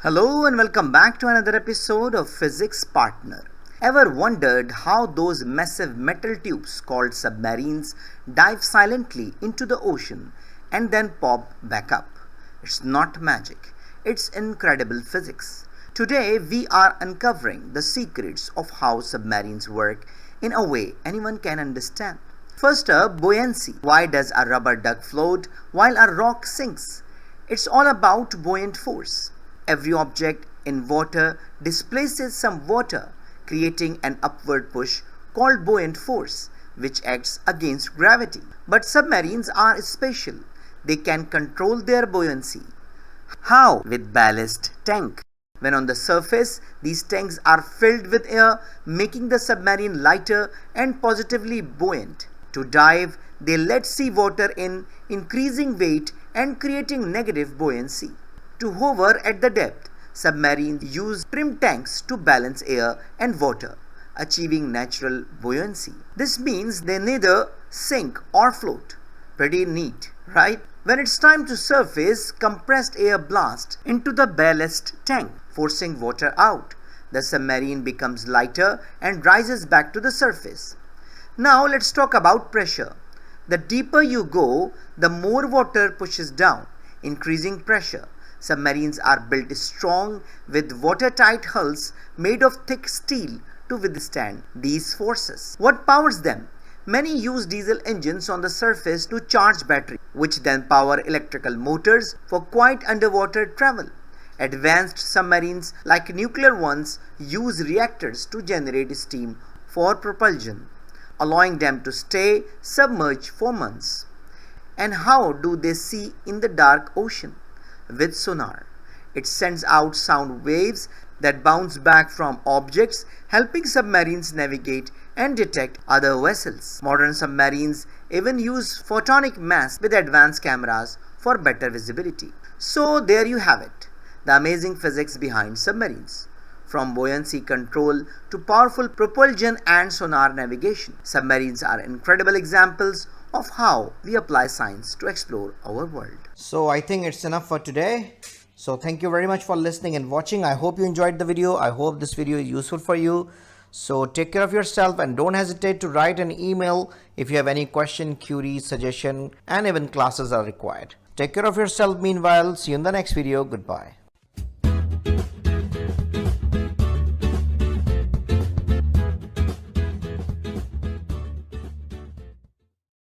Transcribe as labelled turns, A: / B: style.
A: Hello and welcome back to another episode of Physics Partner. Ever wondered how those massive metal tubes called submarines dive silently into the ocean and then pop back up? It's not magic, it's incredible physics. Today we are uncovering the secrets of how submarines work in a way anyone can understand. First up, buoyancy. Why does a rubber duck float while a rock sinks? It's all about buoyant force. Every object in water displaces some water, creating an upward push called buoyant force, which acts against gravity. But submarines are special. They can control their buoyancy. How? With ballast tank. When on the surface, these tanks are filled with air, making the submarine lighter and positively buoyant. To dive, they let seawater in, increasing weight and creating negative buoyancy. To hover at the depth, submarines use trim tanks to balance air and water, achieving natural buoyancy. This means they neither sink or float. Pretty neat, right? When it's time to surface, compressed air blasts into the ballast tank, forcing water out. The submarine becomes lighter and rises back to the surface. Now let's talk about pressure. The deeper you go, the more water pushes down, increasing pressure. Submarines are built strong with watertight hulls made of thick steel to withstand these forces. What powers them? Many use diesel engines on the surface to charge batteries, which then power electrical motors for quiet underwater travel. Advanced submarines, like nuclear ones, use reactors to generate steam for propulsion, allowing them to stay submerged for months. And how do they see in the dark ocean? With sonar. It sends out sound waves that bounce back from objects, helping submarines navigate and detect other vessels. Modern submarines even use photonic masks with advanced cameras for better visibility. So there you have it, the amazing physics behind submarines. From buoyancy control to powerful propulsion and sonar navigation, submarines are incredible examples of how we apply science to explore our world. So I think it's enough for today. So thank you very much for listening and watching. I hope you enjoyed the video. I hope this video is useful for you. So take care of yourself and don't hesitate to write an email if you have any question, query, suggestion, and even classes are required. Take care of yourself meanwhile. See you in the next video. Goodbye.